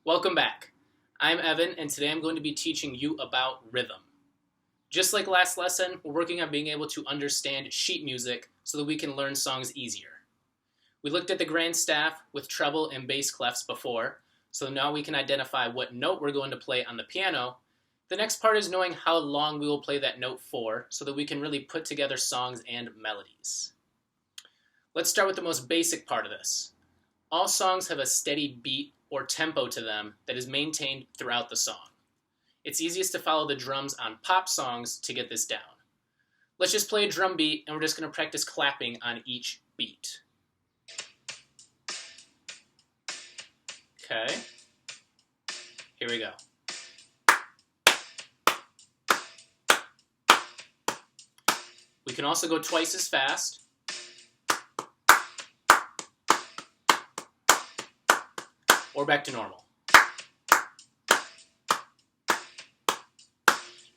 Welcome back. I'm Evan, and today I'm going to be teaching you about rhythm. Just like last lesson, we're working on being able to understand sheet music so that we can learn songs easier. We looked at the grand staff with treble and bass clefs before, so now we can identify what note we're going to play on the piano. The next part is knowing how long we will play that note for so that we can really put together songs and melodies. Let's start with the most basic part of this. All songs have a steady beat or tempo to them that is maintained throughout the song. It's easiest to follow the drums on pop songs to get this down. Let's just play a drum beat and we're just going to practice clapping on each beat. Okay, here we go. We can also go twice as fast. Or back to normal.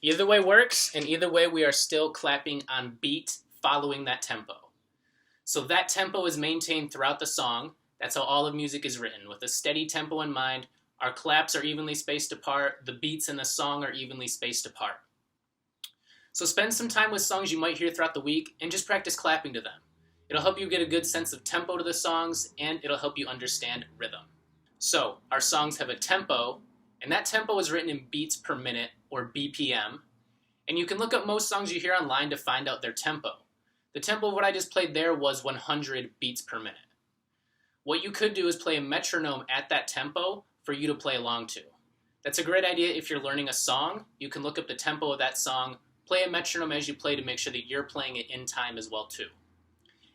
Either way works, and either way we are still clapping on beat following that tempo. So that tempo is maintained throughout the song. That's how all of music is written, with a steady tempo in mind. Our claps are evenly spaced apart, the beats in the song are evenly spaced apart. So spend some time with songs you might hear throughout the week and just practice clapping to them. It'll help you get a good sense of tempo to the songs, and it'll help you understand rhythm. So, our songs have a tempo, and that tempo is written in beats per minute, or BPM, and you can look up most songs you hear online to find out their tempo. The tempo of what I just played there was 100 beats per minute. What you could do is play a metronome at that tempo for you to play along to. That's a great idea if you're learning a song. You can look up the tempo of that song, play a metronome as you play to make sure that you're playing it in time as well too.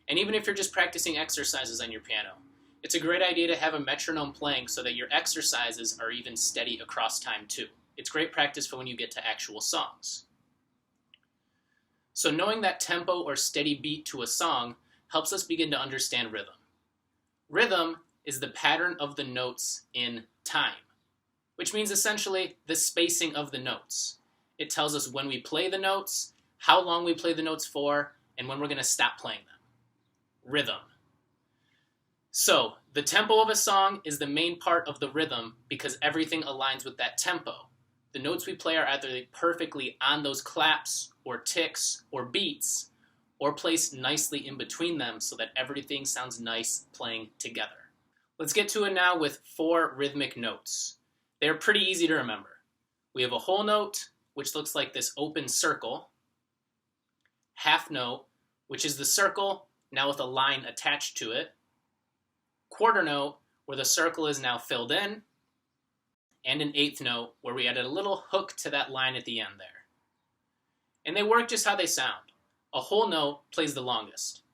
And even if you're just practicing exercises on your piano, it's a great idea to have a metronome playing so that your exercises are even steady across time too. It's great practice for when you get to actual songs. So knowing that tempo or steady beat to a song helps us begin to understand rhythm. Rhythm is the pattern of the notes in time, which means essentially the spacing of the notes. It tells us when we play the notes, how long we play the notes for, and when we're going to stop playing them. Rhythm. So, the tempo of a song is the main part of the rhythm because everything aligns with that tempo. The notes we play are either perfectly on those claps or ticks or beats or placed nicely in between them so that everything sounds nice playing together. Let's get to it now with 4 rhythmic notes. They're pretty easy to remember. We have a whole note, which looks like this open circle. Half note, which is the circle, now with a line attached to it. Quarter note, where the circle is now filled in, and an eighth note, where we added a little hook to that line at the end there. And they work just how they sound. A whole note plays the longest.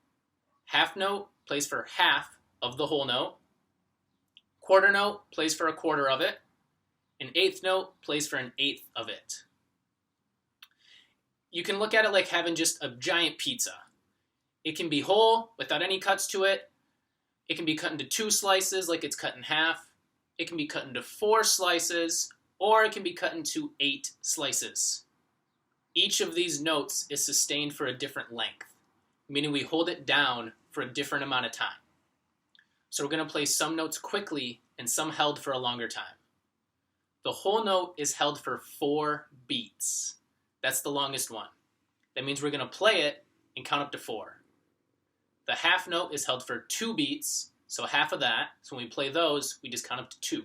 Half note plays for half of the whole note. Quarter note plays for a quarter of it. An eighth note plays for an eighth of it. You can look at it like having just a giant pizza. It can be whole, without any cuts to it. It can be cut into 2 slices like it's cut in half. It can be cut into 4 slices, or it can be cut into 8 slices. Each of these notes is sustained for a different length, meaning we hold it down for a different amount of time. So we're going to play some notes quickly and some held for a longer time. The whole note is held for 4 beats. That's the longest one. That means we're going to play it and count up to 4. The half note is held for 2 beats, so half of that. So when we play those, we just count up to 2.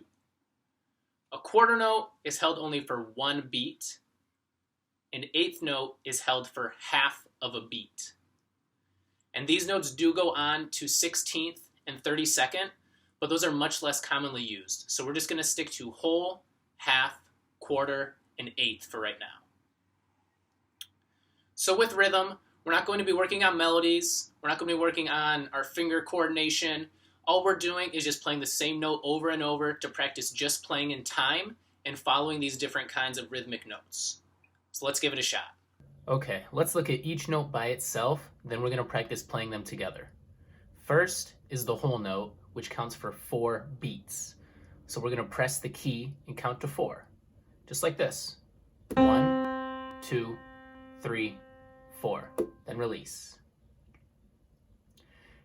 A quarter note is held only for 1 beat. An eighth note is held for half of a beat. And these notes do go on to 16th and 32nd, but those are much less commonly used. So we're just going to stick to whole, half, quarter, and eighth for right now. So with rhythm, we're not going to be working on melodies. We're not going to be working on our finger coordination. All we're doing is just playing the same note over and over to practice just playing in time and following these different kinds of rhythmic notes. So let's give it a shot. Okay, let's look at each note by itself, then we're going to practice playing them together. First is the whole note, which counts for 4 beats. So we're going to press the key and count to 4, just like this. 1, 2, 3, 4, then release.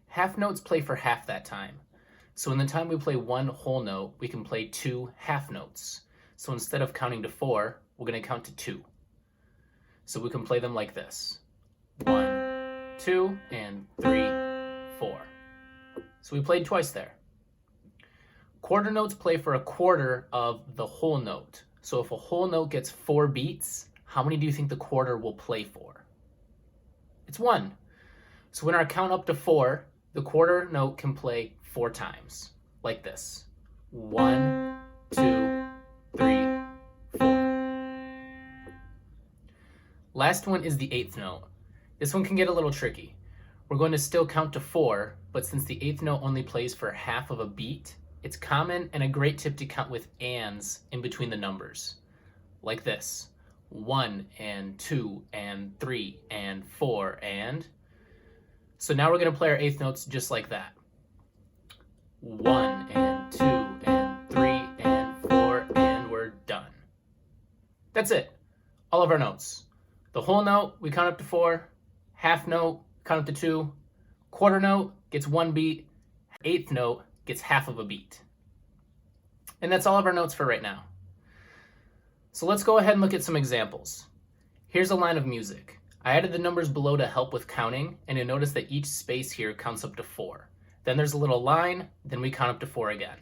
Half notes play for half that time. So in the time we play one whole note, we can play 2 half notes. So instead of counting to 4, we're going to count to 2. So we can play them like this. 1, 2, and 3, 4. So we played twice there. Quarter notes play for a quarter of the whole note. So if a whole note gets 4 beats, how many do you think the quarter will play for? It's 1. So when our count up to 4, the quarter note can play 4 times, like this. 1, 2, 3, 4. Last one is the 8th note. This one can get a little tricky. We're going to still count to 4, but since the 8th note only plays for half of a beat, it's common and a great tip to count with ands in between the numbers, like this. 1 and 2 and 3 and 4 and... So now we're going to play our 8th notes just like that. 1 and 2 and 3 and 4 and we're done. That's it. All of our notes. The whole note, we count up to 4. Half note, count up to 2. Quarter note gets 1 beat. 8th note gets half of a beat. And that's all of our notes for right now. So let's go ahead and look at some examples. Here's a line of music. I added the numbers below to help with counting, and you'll notice that each space here counts up to 4. Then there's a little line, then we count up to 4 again.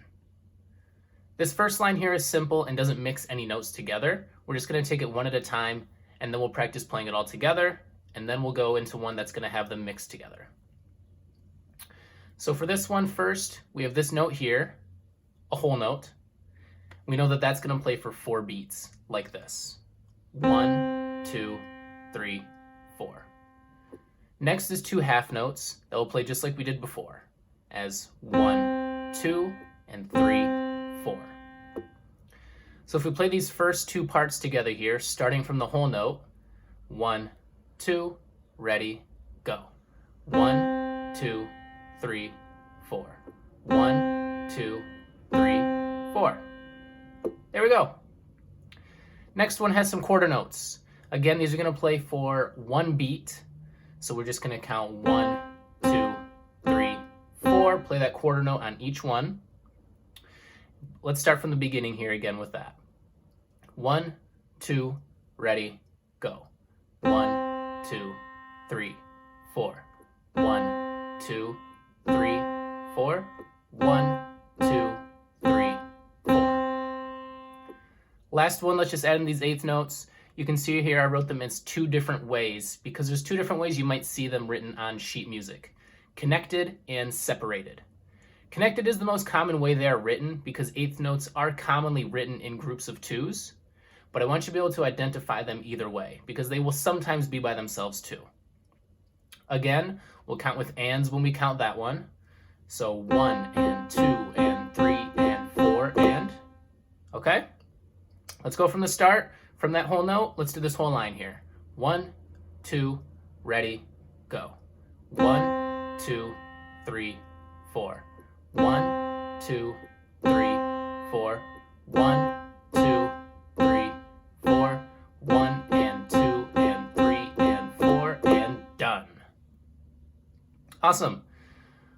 This first line here is simple and doesn't mix any notes together. We're just going to take it one at a time, and then we'll practice playing it all together, and then we'll go into one that's going to have them mixed together. So for this one first, we have this note here, a whole note. We know that that's going to play for 4 beats, like this. 1, 2, 3, 4. Next is 2 half notes that will play just like we did before, as 1, 2, and 3, 4. So if we play these first 2 parts together here, starting from the whole note, 1, 2, ready, go. 1, 2, 3, 4. 1, 2, 3, 4. There we go. Next one has some quarter notes. Again, these are going to play for 1 beat. So we're just going to count 1, 2, 3, 4. Play that quarter note on each one. Let's start from the beginning here again with that. 1, 2, ready, go. 1, 2, 3, 4. 1, 2, 3, 4. 1, 2, 3, 4. Last one, let's just add in these 8th notes. You can see here I wrote them as 2 different ways because there's 2 different ways you might see them written on sheet music. Connected and separated. Connected is the most common way they are written because 8th notes are commonly written in groups of 2s, but I want you to be able to identify them either way because they will sometimes be by themselves too. Again, we'll count with ands when we count that one. So 1 and 2 and 3 and 4 and... Okay? Let's go from the start. From that whole note, let's do this whole line here. 1, 2, ready, go. 1, 2, 3, 4. 1, 2, 3, 4. 1, 2, 3, 4. 1 and 2 and 3 and 4 and done. Awesome.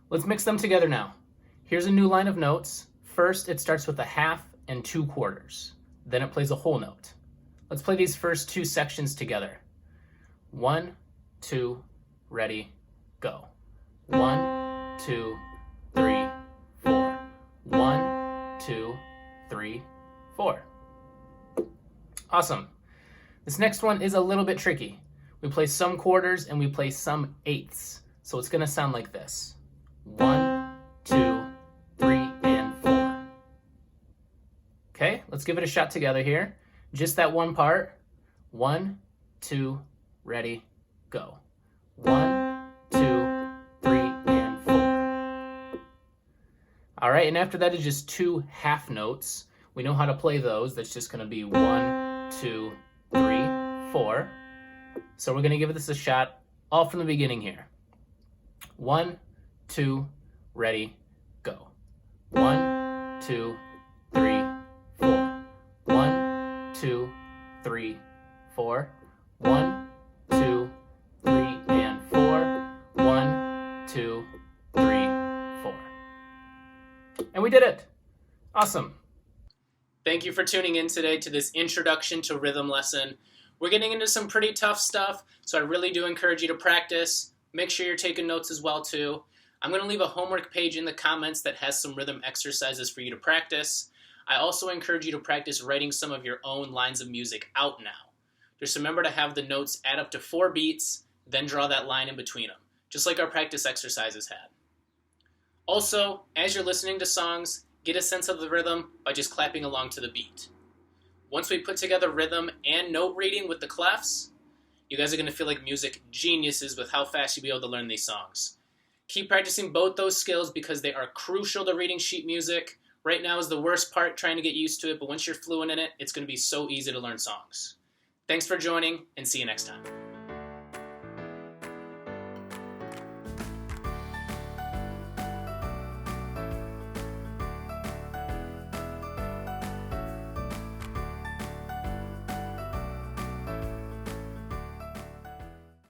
Let's mix them together now. Here's a new line of notes. First, it starts with a half and 2 quarters. Then it plays a whole note. Let's play these first 2 sections together. 1, 2, ready, go. 1, 2, 3, 4. 1, 2, 3, 4. Awesome. This next one is a little bit tricky. We play some quarters and we play some eighths. So it's going to sound like this. 1, 2, 3, and 4. Okay, let's give it a shot together here. Just that one part. 1, 2, ready, go. 1, 2, 3, and 4. All right, and after that is just 2 half notes. We know how to play those. That's just going to be 1, 2, 3, 4. So we're going to give this a shot all from the beginning here. 1, 2, ready, go. 1, 2, 3, 4. 1, 2, 3, 4. 1, 2, 3, and 4. 1, 2, 3, 4. we did it. Awesome. Thank you for tuning in today to this introduction to rhythm lesson. We're getting into some pretty tough stuff, so I really do encourage you to practice. Make sure you're taking notes as well too. I'm going to leave a homework page in the comments that has some rhythm exercises for you to practice. I also encourage you to practice writing some of your own lines of music out now. Just remember to have the notes add up to 4 beats, then draw that line in between them, just like our practice exercises had. Also, as you're listening to songs, get a sense of the rhythm by just clapping along to the beat. Once we put together rhythm and note reading with the clefs, you guys are going to feel like music geniuses with how fast you'll be able to learn these songs. Keep practicing both those skills because they are crucial to reading sheet music. Right now is the worst part, trying to get used to it, but once you're fluent in it, it's going to be so easy to learn songs. Thanks for joining, and see you next time.